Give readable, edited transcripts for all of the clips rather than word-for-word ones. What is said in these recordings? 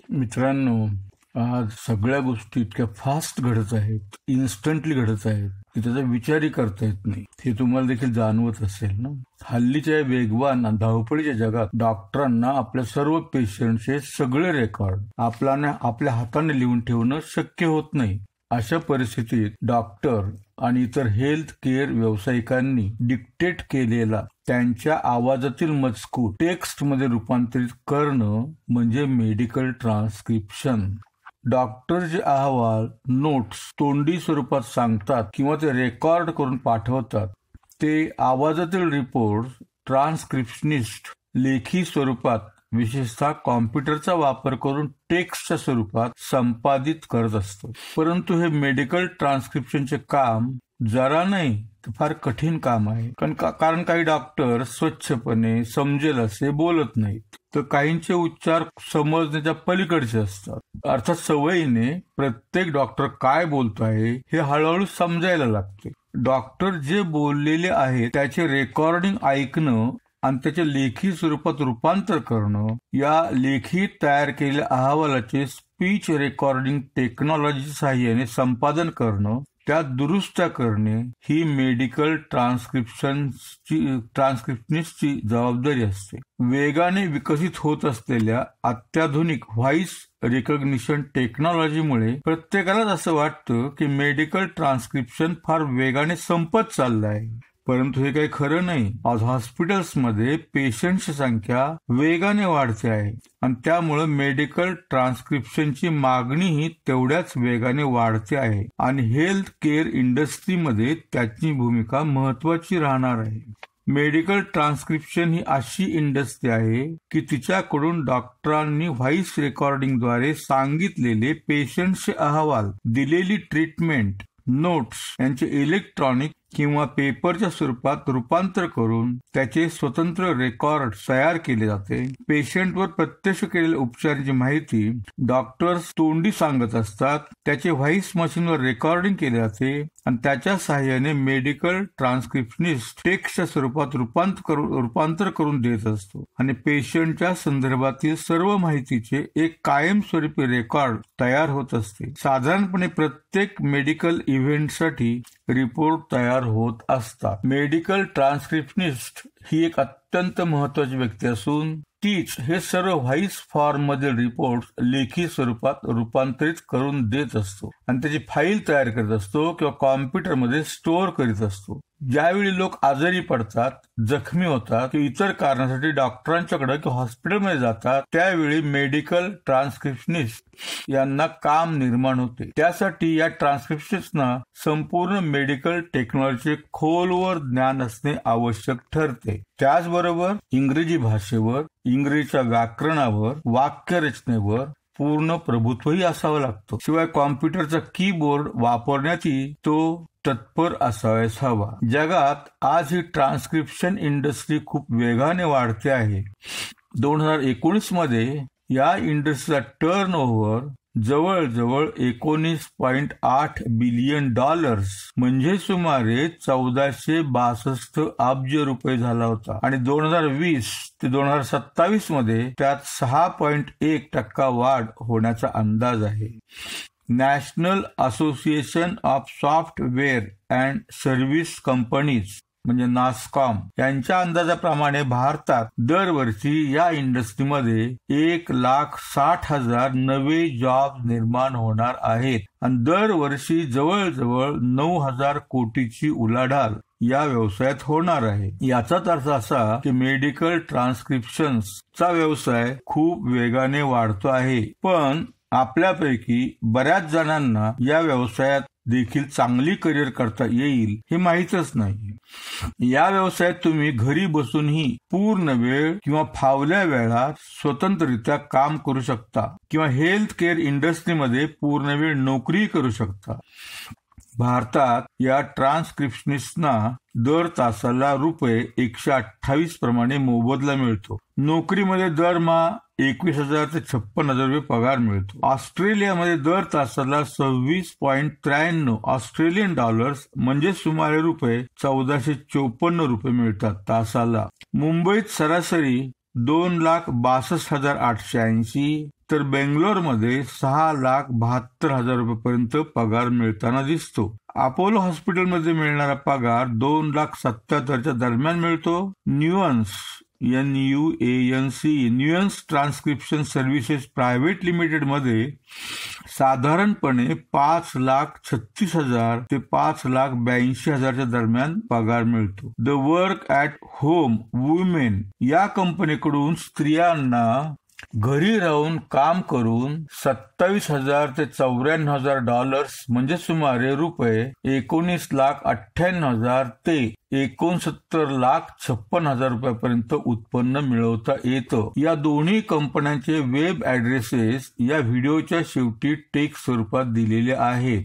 मित्रांनो, आज सगळ्या गोष्टी इतक्या फास्ट घडत आहेत, इन्स्टंटली घडत आहेत की त्याचा विचारही करता येत नाही. हे तुम्हाला देखील जाणवत असेल ना. हल्लीच्या या वेगवान धावपळीच्या जगात डॉक्टरांना आपल्या सर्व पेशंटचे सगळे रेकॉर्ड आपल्या हाताने लिहून ठेवणं शक्य होत नाही. अशा परिस्थितीत डॉक्टर आणि इतर हेल्थ केअर व्यावसायिकांनी डिक्टेट केलेला त्यांच्या आवाजातील मजकूर टेक्स्ट मध्ये रूपांतरित करणं म्हणजे मेडिकल ट्रान्स्क्रिप्शन. डॉक्टर जे अहवाल नोट्स तोंडी स्वरूपात सांगतात किंवा ते रेकॉर्ड करून पाठवतात ते आवाजातील रिपोर्ट ट्रान्स्क्रिप्शनिस्ट लेखी स्वरूपात विशेषतः कॉम्प्युटरचा वापर करून टेक्स्टच्या स्वरूपात संपादित करत असतो. परंतु हे मेडिकल ट्रान्स्क्रिप्शनचे काम जरा नाही तर फार कठीण काम आहे. कारण काही डॉक्टर स्वच्छपणे समजेल असे बोलत नाहीत, तर काहींचे उच्चार समजण्याच्या पलीकडचे असतात. अर्थात सवयीने प्रत्येक डॉक्टर काय बोलतो आहे हे हळूहळू समजायला लागते. डॉक्टर जे बोललेले आहे त्याचे रेकॉर्डिंग ऐकणं आणि त्याच्या लेखी स्वरूपात रूपांतर करणं, या लेखी तयार केलेल्या अहवालाचे स्पीच रेकॉर्डिंग टेक्नॉलॉजी सहाय्याने संपादन करणं, त्यात दुरुस्त्या करणे ही मेडिकल ट्रान्स्क्रिप्शनिस्टची जबाबदारी असते. वेगाने विकसित होत असलेल्या अत्याधुनिक व्हॉइस रिकग्निशन टेक्नॉलॉजीमुळे प्रत्येकालाच असं वाटतं की मेडिकल ट्रान्स्क्रिप्शन फार वेगाने संपत चाललं आहे. परंतु हे काही खरं नाही. आज हॉस्पिटल्समध्ये पेशंटची संख्या वेगाने वाढते आहे आणि त्यामुळे मेडिकल ट्रान्स्क्रिप्शनची मागणीही तेवढ्याच वेगाने वाढते आहे आणि हेल्थ केअर इंडस्ट्रीमध्ये त्याची भूमिका महत्वाची राहणार आहे. मेडिकल ट्रान्स्क्रिप्शन ही अशी इंडस्ट्री आहे की तिच्याकडून डॉक्टरांनी व्हॉइस रेकॉर्डिंगद्वारे सांगितलेले पेशंटचे अहवाल, दिलेली ट्रीटमेंट नोट्स यांचे इलेक्ट्रॉनिक किंवा पेपरच्या स्वरूपात रूपांतर करून त्याचे स्वतंत्र रेकॉर्ड तयार केले जाते. पेशंटवर प्रत्यक्ष केलेल्या उपचारांची माहिती डॉक्टर्स तोंडी सांगत असतात, त्याचे व्हॉइस मशीनवर रेकॉर्डिंग केले जाते आणि त्याच्या सहाय्याने मेडिकल ट्रान्स्क्रिप्शनिस्ट टेक्स्टच्या स्वरूपात रूपांतर करून देत असतो आणि पेशंटच्या संदर्भातील सर्व माहितीचे एक कायमस्वरूपी रेकॉर्ड तयार होत असते. साधारणपणे प्रत्येक मेडिकल इव्हेंटसाठी रिपोर्ट तयार होत असतात. मेडिकल ट्रान्स्क्रिप्शनिस्ट ही एक अत्यंत महत्वाची व्यक्ती असून तीच हे सर्व व्हॉइस फॉर्म मधील रिपोर्ट लेखी स्वरूपात रूपांतरित करून देत असतो आणि त्याची फाईल तयार करत असतो किंवा कॉम्प्युटरमध्ये स्टोअर करीत असतो. ज्यावेळी लोक आजारी पडतात, जखमी होतात किंवा इतर कारणासाठी डॉक्टरांच्याकडे किंवा हॉस्पिटलमध्ये जातात, त्यावेळी मेडिकल ट्रान्स्क्रिप्शनिस्ट यांना काम निर्माण होते. त्यासाठी या ट्रान्स्क्रिप्शनिस्टना संपूर्ण मेडिकल टेक्नॉलॉजीचे खोलवर ज्ञान असणे आवश्यक ठरते. त्याचबरोबर इंग्रजी भाषेवर, इंग्रजीच्या व्याकरणावर, वाक्यरचनेवर पूर्ण प्रभुत्वही असावं लागतं. शिवाय कॉम्प्युटरचा कीबोर्ड वापरण्याची तो तत्पर असावयास हवा. जगात आज ही ट्रान्स्क्रिप्शन इंडस्ट्री खूप वेगाने वाढते आहे. 2019 मध्ये या इंडस्ट्रीचा टर्नओव्हर जवळजवळ $19.8 बिलियन म्हणजे सुमारे 1462 अब्ज रुपये झाला होता आणि 2020 ते 2027 मध्ये त्यात 6.1% वाढ होण्याचा अंदाज आहे. National association of software and service companies म्हणजे नास्कॉम यांच्या अंदाजाप्रमाणे भारतात दरवर्षी या इंडस्ट्रीमध्ये 1,60,000 नवे जॉब निर्माण होणार आहेत आणि दरवर्षी जवळजवळ 9,000 कोटीची उलाढाल या व्यवसायात होणार आहे. याचाच अर्थ असा की मेडिकल ट्रान्स्क्रिप्शनचा व्यवसाय खूप वेगाने वाढतो आहे. पण आपल्यापैकी बऱ्याच जणांना या व्यवसायात देखील चांगली करिअर करता येईल हे माहीतच नाही. या व्यवसायात तुम्ही घरी बसूनही पूर्ण वेळ किंवा फावल्या वेळात स्वतंत्ररित्या काम करू शकता किंवा हेल्थ केअर इंडस्ट्रीमध्ये पूर्ण वेळ नोकरी करू शकता. भारतात या ट्रान्स्क्रिप्शनिस्टना दर तासाला ₹128 प्रमाणे मोबदला मिळतो. नोकरीमध्ये दरमहा 21,000 ते 56,000 पगार मिळतो. ऑस्ट्रेलियामध्ये दर तासाला 26.93 ऑस्ट्रेलियन डॉलर्स म्हणजे सुमारे ₹1454 मिळतात तासाला. मुंबईत सरासरी 2,62,880, तर बेंगलोरमध्ये 6,72,000 रुपयेपर्यंत पगार मिळताना दिसतो. अपोलो हॉस्पिटलमध्ये मिळणारा पगार 2,77,000च्या दरम्यान मिळतो. न्यूअन्स न्यूअन्स ट्रान्स्क्रिप्शन सर्व्हिसेस प्रायव्हेट लिमिटेड मध्ये साधारणपणे 5,36,000 ते 5,82,000च्या दरम्यान पगार मिळतो. The work at home women या कंपनीकडून स्त्रियांना घरी राहून काम करून 27,000 ते 94,000 म्हणजे सुमारे रुपये 19,98,000 ते 69,56,000 रुपयापर्यंत उत्पन्न मिळवता येतं. या दोन्ही कंपन्यांचे वेब ॲड्रेसेस या व्हिडिओच्या शेवटी टेक्स्ट स्वरूपात दिलेले आहेत.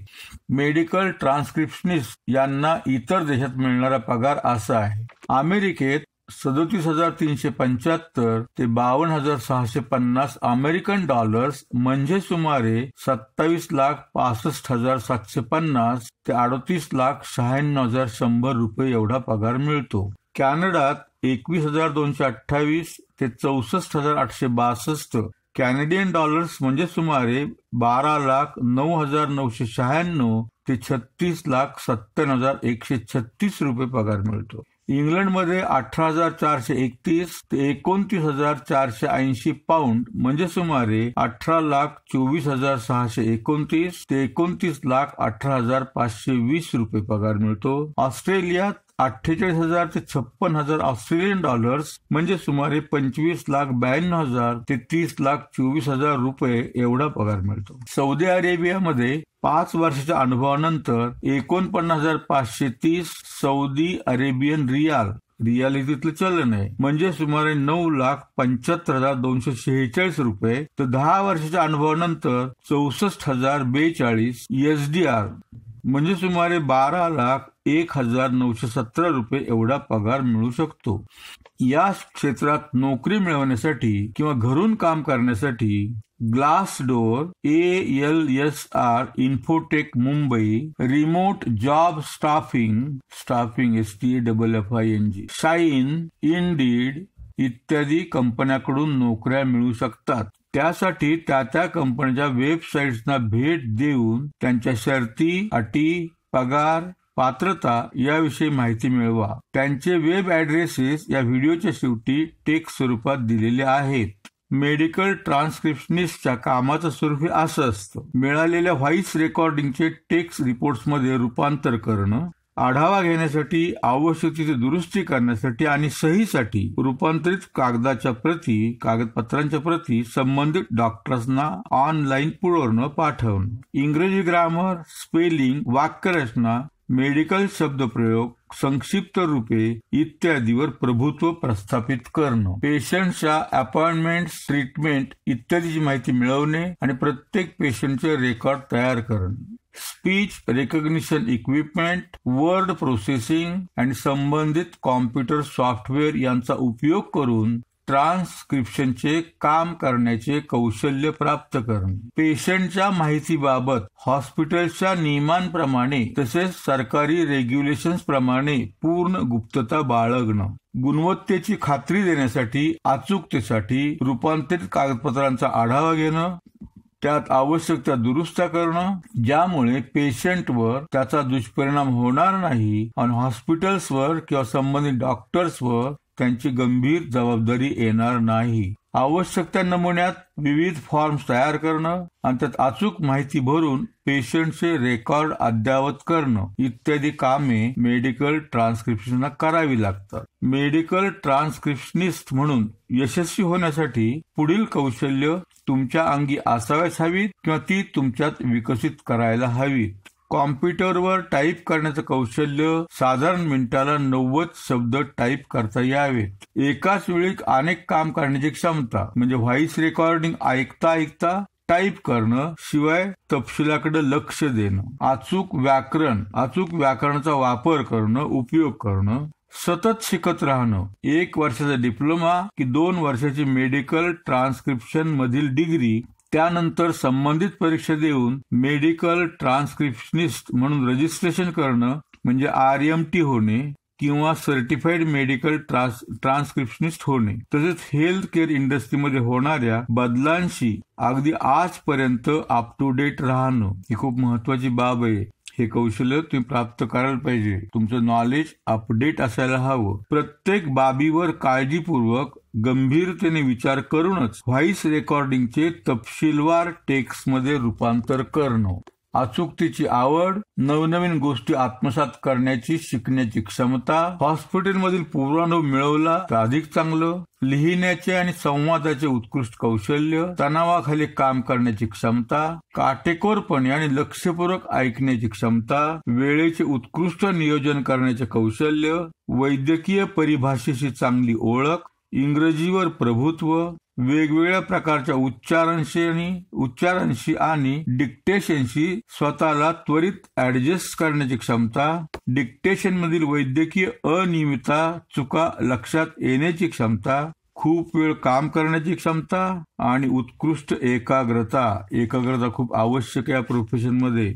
मेडिकल ट्रान्स्क्रिप्शनिस्ट यांना इतर देशात मिळणारा पगार असा आहे. अमेरिकेत 37,375 ते 52,650 अमेरिकन डॉलर्स म्हणजे सुमारे 27,65,750 ते 38,96,100 रुपये एवढा पगार मिळतो. कॅनडात 21,228 ते 64,862 कॅनेडियन डॉलर्स म्हणजे सुमारे 12,09,996 ते 36,97,136 रुपये पगार मिळतो. इंग्लंडमध्ये 18,431 ते 29,480 पाऊंड म्हणजे सुमारे 18,24,629 ते 29,18,520 रुपये पगार मिळतो. ऑस्ट्रेलियात 48,000 ते 56,000 ऑस्ट्रेलियन डॉलर्स म्हणजे सुमारे 25,92,000 ते 30,24,000 रुपये एवढा पगार मिळतो. सौदी अरेबियामध्ये 5 वर्षाच्या अनुभवानंतर 49,530 सौदी अरेबियन रियाल हे तिथलं चलन आहे म्हणजे सुमारे 9,75,246 रुपये, तर 10 वर्षाच्या अनुभवानंतर 64,042 SDR म्हणजे सुमारे 12,01,917 रुपये एवढा पगार मिळू शकतो. या क्षेत्रात नोकरी मिळवण्यासाठी किंवा घरून काम करण्यासाठी Glassdoor, ALSR, infotech Mumbai, remote job staffing STAFFING, shine, Indeed इत्यादी कंपन्याकडून नोकऱ्या मिळू शकतात. त्यासाठी त्या कंपन्यांच्या वेबसाईट्सना भेट देऊन त्यांच्या शर्ती, अटी, पगार, पात्रता याविषयी माहिती मिळवा. त्यांचे वेब ॲड्रेसेस या व्हिडिओच्या शेवटी टेक्स्ट स्वरूपात दिलेले आहेत. मेडिकल ट्रान्स्क्रिप्शनिस्टच्या कामाचं स्वरूप असं असतं. मिळालेल्या व्हॉइस रेकॉर्डिंगचे टेक्स्ट रिपोर्ट्समध्ये रूपांतर करणं, आढावा घेण्यासाठी, आवश्यक तिथे दुरुस्ती करण्यासाठी आणि सहीसाठी रूपांतरित कागदपत्रांच्या प्रती संबंधित डॉक्टर्सना ऑनलाईन पुरवणं, पाठवणं. इंग्रजी ग्रामर, स्पेलिंग, वाक्यरचना, मेडिकल शब्दप्रयोग, संक्षिप्त रूपे इत्यादीवर प्रभुत्व प्रस्थापित करणं. पेशंटच्या अपॉइंटमेंट, ट्रीटमेंट इत्यादीची माहिती मिळवणे आणि प्रत्येक पेशंटचे रेकॉर्ड तयार करणे. Speech recognition equipment, word processing आणि संबंधित कॉम्प्युटर सॉफ्टवेअर यांचा उपयोग करून ट्रान्स्क्रिप्शनचे काम करण्याचे कौशल्य प्राप्त करणे. पेशंटच्या माहितीबाबत हॉस्पिटलच्या नियमांप्रमाणे तसेच सरकारी रेग्युलेशन्स प्रमाणे पूर्ण गुप्तता बाळगणं. गुणवत्तेची खात्री देण्यासाठी अचूकतेसाठी रूपांतरित कागदपत्रांचा आढावा घेणं, त्यात आवश्यक त्या दुरुस्त्या करणं ज्यामुळे पेशंटवर त्याचा दुष्परिणाम होणार नाही आणि हॉस्पिटल्सवर किंवा संबंधित डॉक्टर्सवर त्यांची गंभीर जबाबदारी येणार नाही. आवश्यक त्या नमुन्यात विविध फॉर्म्स तयार करणं आणि त्यात अचूक माहिती भरून पेशंटचे रेकॉर्ड अद्ययावत करणं इत्यादी कामे मेडिकल ट्रान्स्क्रिप्शनला करावी लागतात. मेडिकल ट्रान्स्क्रिप्शनिस्ट म्हणून यशस्वी होण्यासाठी पुढील कौशल्य तुमच्या अंगी असाव्याच हवीत किंवा ती तुमच्यात विकसित करायला हवीत. कॉम्प्युटरवर टाईप करण्याचं कौशल्य, साधारण मिनिटाला 90 शब्द टाईप करता यावेत. एकाच वेळी अनेक काम करण्याची क्षमता म्हणजे व्हॉइस रेकॉर्डिंग ऐकता टाईप करणं, शिवाय तपशिलाकडे लक्ष देणं. अचूक व्याकरणाचा वापर करणं, उपयोग करणं. सतत शिकत राहणं. 1 वर्षाचा डिप्लोमा की 2 वर्षाची मेडिकल ट्रान्स्क्रिप्शन मधील डिग्री, त्यानंतर संबंधित परीक्षा देऊन मेडिकल ट्रान्स्क्रिप्शनिस्ट म्हणून रजिस्ट्रेशन करणं म्हणजे RMT होणे किंवा सर्टिफाईड मेडिकल ट्रान्स्क्रिप्शनिस्ट होणे. तसेच हेल्थ केअर इंडस्ट्रीमध्ये होणाऱ्या बदलांशी अगदी आजपर्यंत अप टू डेट राहणं ही खूप महत्वाची बाब आहे. हे कौशल्य तुम्ही प्राप्त करायला पाहिजे. तुमचं नॉलेज अपडेट असायला हवं. प्रत्येक बाबीवर काळजीपूर्वक गंभीरतेने विचार करूनच व्हॉइस रेकॉर्डिंगचे तपशीलवार टेक्स्टमध्ये रूपांतर करणं. अचूकतेची आवड, नवनवीन गोष्टी आत्मसात करण्याची शिकण्याची क्षमता, हॉस्पिटलमधील पूर्वानुभव मिळवला तर अधिक चांगलं, लिहिण्याचे आणि संवादाचे उत्कृष्ट कौशल्य, तणावाखाली काम करण्याची क्षमता, काटेकोरपणे आणि लक्षपूर्वक ऐकण्याची क्षमता, वेळेचे उत्कृष्ट नियोजन करण्याचे कौशल्य, वैद्यकीय परिभाषेशी चांगली ओळख, इंग्रजीवर प्रभुत्व, वेगवेगळ्या प्रकारच्या उच्चारांशी आणि डिक्टेशनशी स्वतःला त्वरित ऍडजस्ट करण्याची क्षमता, डिक्टेशन मधील वैद्यकीय अनियमितता, चुका लक्षात येण्याची क्षमता, खूप वेळ काम करण्याची क्षमता आणि उत्कृष्ट एकाग्रता खूप आवश्यक आहे या प्रोफेशन मध्ये.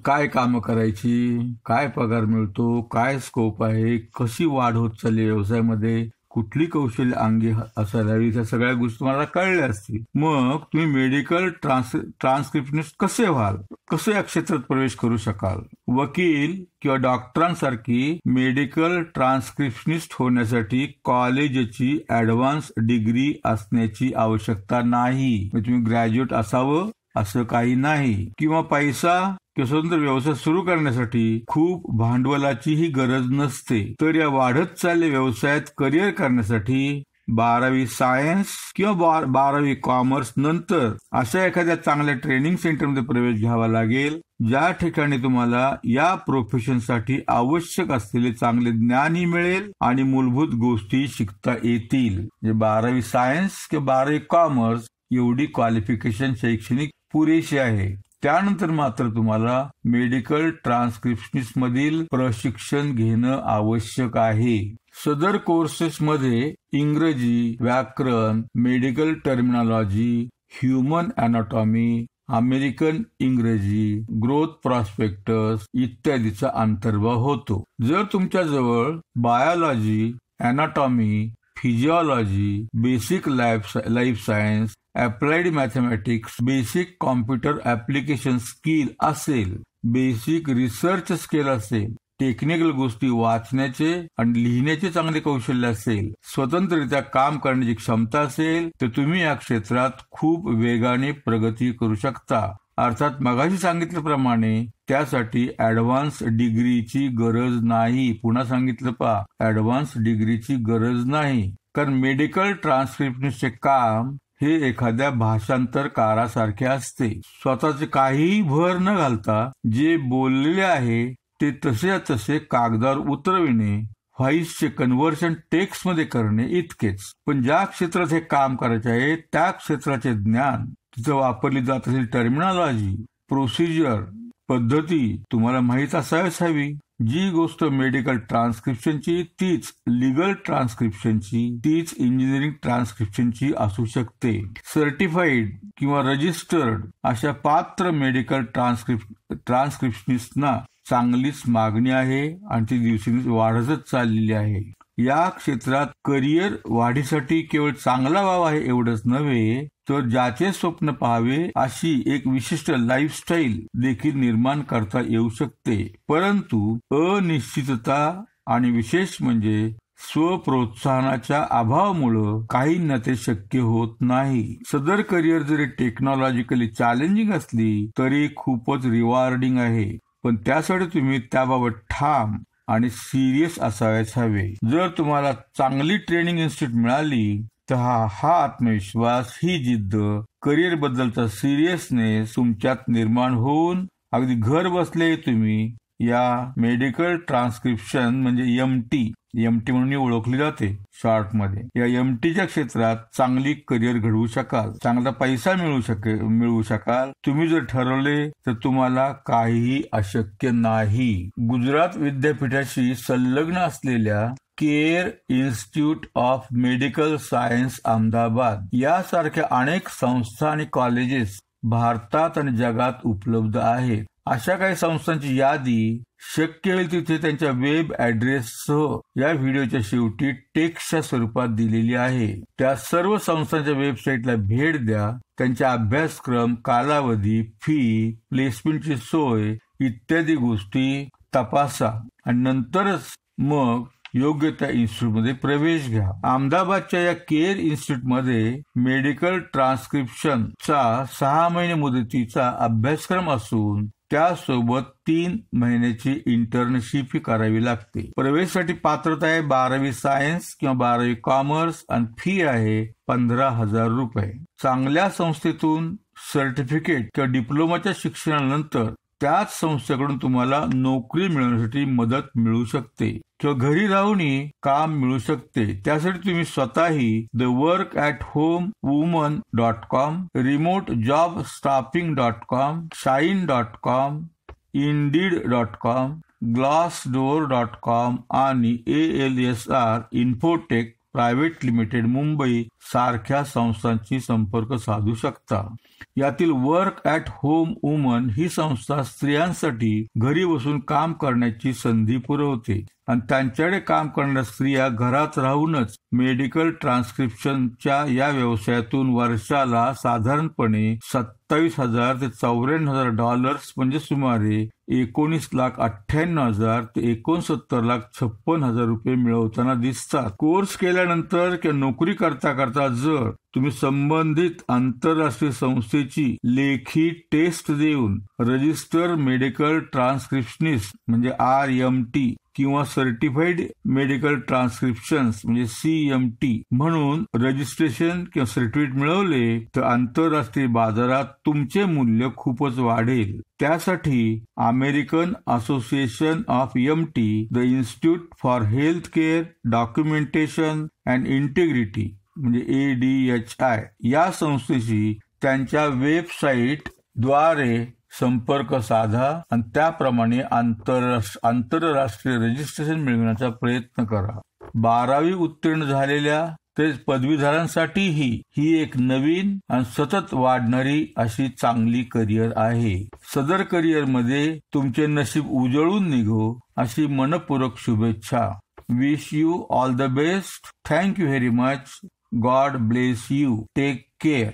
काय काम करायची, काय पगार मिळतो, काय स्कोप आहे, कशी वाढ होत चालली व्यवसायामध्ये, कुठली कौशल्य अंगी असायला हवी, त्या सगळ्या गोष्टी तुम्हाला कळल्या असतील. मग तुम्ही मेडिकल ट्रान्स्क्रिप्शनिस्ट कसे व्हाल, कसे या क्षेत्रात प्रवेश करू शकाल. वकील किंवा डॉक्टरांसारखी मेडिकल ट्रान्स्क्रिप्शनिस्ट होण्यासाठी कॉलेजची ऍडव्हान्स डिग्री असण्याची आवश्यकता नाही. तुम्ही ग्रॅज्युएट असावं असं काही नाही. किंवा पैसा किंवा स्वतंत्र व्यवसाय सुरू करण्यासाठी खूप भांडवलाचीही गरज नसते. तर या वाढत चाललेल्या व्यवसायात करिअर करण्यासाठी 12वी सायन्स किंवा 12वी कॉमर्स नंतर अशा एखाद्या चांगल्या ट्रेनिंग सेंटरमध्ये प्रवेश घ्यावा लागेल, ज्या ठिकाणी तुम्हाला या प्रोफेशनसाठी आवश्यक असलेले चांगले ज्ञानही मिळेल आणि मूलभूत गोष्टी शिकता येतील. 12वी सायन्स किंवा 12वी कॉमर्स एवढी क्वालिफिकेशन शैक्षणिक पुरेशी आहे. त्यानंतर मात्र तुम्हाला मेडिकल ट्रान्स्क्रिप्शनिस्ट मधील प्रशिक्षण घेणं आवश्यक आहे. सदर कोर्सेसमध्ये इंग्रजी, व्याकरण, medical terminology, human anatomy, American इंग्रजी, ग्रोथ प्रॉस्पेक्टस इत्यादीचा अंतर्भाव होतो. जर तुमच्याजवळ biology, anatomy, physiology, basic life science, applied mathematics, basic computer application skill असेल, बेसिक रिसर्च स्किल असेल, टेक्निकल गोष्टी वाचण्याचे आणि लिहिण्याचे चांगले कौशल्य असेल, स्वतंत्ररित्या काम करण्याची क्षमता असेल, तर तुम्ही या क्षेत्रात खूप वेगाने प्रगती करू शकता. अर्थात मगाशी सांगितल्याप्रमाणे त्यासाठी ऍडव्हान्स डिग्रीची गरज नाही. पुन्हा सांगितलं पहा, ऍडव्हान्स डिग्रीची गरज नाही. कारण मेडिकल ट्रान्स्क्रिप्शनचे काम हे एखाद्या भाषांतरकारासारखे असते. स्वतःचे काहीही भर न घालता जे बोललेले आहे ते तसे कागदावर उतरविणे, व्हॉइसचे कन्व्हर्शन टेक्स्ट मध्ये करणे इतकेच. पण ज्या क्षेत्रात हे काम करायचे आहे त्या क्षेत्राचे ज्ञान, तिथं वापरली जात असलेली टर्मिनॉलॉजी, प्रोसिजर, पद्धती तुम्हाला माहित असायच हवी. जी गोष्ट मेडिकल ट्रान्स्क्रिप्शनची तीच लिगल ट्रान्स्क्रिप्शनची, तीच इंजिनिअरिंग ट्रान्स्क्रिप्शनची असू शकते. सर्टिफाईड किंवा रजिस्टर्ड अशा पात्र मेडिकल ट्रान्स्क्रिप्शनिस्टना चांगलीच मागणी आहे आणि ती दिवसेंदिवस वाढतच चाललेली आहे. या क्षेत्रात करिअर वाढीसाठी केवळ चांगला वाव आहे एवढंच नव्हे, तर ज्याचे स्वप्न पाहावे अशी एक विशिष्ट लाईफस्टाईल देखील निर्माण करता येऊ शकते. परंतु अनिश्चितता आणि विशेष म्हणजे स्वप्रोत्साहनाच्या अभावामुळे काहींना ते शक्य होत नाही. सदर करिअर जरी टेक्नॉलॉजिकली चॅलेंजिंग असली तरी खूपच रिवॉर्डिंग आहे. पण त्यासाठी तुम्ही त्याबाबत ठाम आणि सिरियस असायच हवे. जर तुम्हाला चांगली ट्रेनिंग इन्स्टिट्यूट मिळाली तर हा आत्मविश्वास, ही जिद्द, करिअर बद्दलचा सिरियसनेस तुमच्यात निर्माण होऊन अगदी घर बसले तुम्ही या मेडिकल ट्रान्स्क्रिप्शन म्हणजे एमटी म्हणून ओळखली जाते शॉर्ट मध्ये, या एमटीच्या क्षेत्रात चांगली करिअर घडवू शकाल, चांगला पैसा मिळवू शकाल. तुम्ही जर ठरवले तर तुम्हाला काहीही अशक्य नाही. गुजरात विद्यापीठाशी संलग्न असलेल्या care institute of medical science Ahmedabad यासारख्या अनेक संस्था आणि कॉलेजेस भारतात आणि जगात उपलब्ध आहेत. अशा काही संस्थांची यादी शक्य होईल तिथे त्यांच्या वेब ॲड्रेससह या व्हिडिओच्या शेवटी टेक्स्टच्या स्वरूपात दिलेली आहे. त्या सर्व संस्थांच्या वेबसाईटला भेट द्या, त्यांच्या अभ्यासक्रम, कालावधी, फी, प्लेसमेंटची सोय इत्यादी गोष्टी तपासा आणि नंतरच मग योग्य त्या इन्स्टिट्यूटमध्ये प्रवेश घ्या. अहमदाबादच्या या केअर इन्स्टिट्यूटमध्ये मेडिकल ट्रान्स्क्रिप्शनचा 6 महिने मुदतीचा अभ्यासक्रम असून त्यासोबत 3 महिन्याची इंटर्नशिप करावी लागते. प्रवेशासाठी पात्रता आहे 12वी सायन्स किंवा 12वी कॉमर्स आणि फी आहे 15,000 रुपये. चांगल्या संस्थेतून सर्टिफिकेट किंवा डिप्लोमाच्या शिक्षणानंतर त्याच संस्थेकडून तुम्हाला नोकरी मिळवण्यासाठी मदत मिळू शकते किंवा घरी राहूनही काम मिळू शकते. त्यासाठी तुम्ही स्वतःही theworkathomewuman.com, remotejobstaffing.com, shine.com, indeed.com, glassdoor.com आणि ALSR Infotech private limited Mumbai सारख्या संस्थांशी संपर्क साधू शकता. यातील वर्क ॲट होम वुमन ही संस्था स्त्रियांसाठी घरी बसून काम करण्याची संधी पुरवते आणि त्यांच्याकडे काम करणाऱ्या स्त्रिया घरात राहूनच मेडिकल ट्रान्स्क्रिप्शनच्या या व्यवसायातून वर्षाला साधारणपणे 27,000 ते $94,000 म्हणजे सुमारे 19,98,000 ते 69,56,000 रुपये मिळवताना दिसतात. कोर्स केल्यानंतर किंवा नोकरी करता करता जर तुम्ही संबंधित आंतरराष्ट्रीय संस्थेची लेखी टेस्ट देऊन रजिस्टर मेडिकल ट्रान्स्क्रिप्शनिस्ट म्हणजे RMT किंवा सर्टिफाईड मेडिकल ट्रान्स्क्रिप्शन्स म्हणजे CMT म्हणून रजिस्ट्रेशन किंवा सर्टिफिकेट मिळवले तर आंतरराष्ट्रीय बाजारात तुमचे मूल्य खूपच वाढेल. त्यासाठी American association of MT, the institute for health care documentation and integrity म्हणजे ADHI या संस्थेशी त्यांच्या वेबसाईट द्वारे संपर्क साधा आणि त्याप्रमाणे आंतरराष्ट्रीय रजिस्ट्रेशन मिळवण्याचा प्रयत्न करा. 12वी उत्तीर्ण झालेल्या तेच पदवीधरांसाठीही ही एक नवीन आणि सतत वाढणारी अशी चांगली करिअर आहे. सदर करिअरमध्ये तुमचे नशीब उजळून निघो अशी मनपूर्वक शुभेच्छा. Wish you all the best. Thank you very much. God bless you. Take care.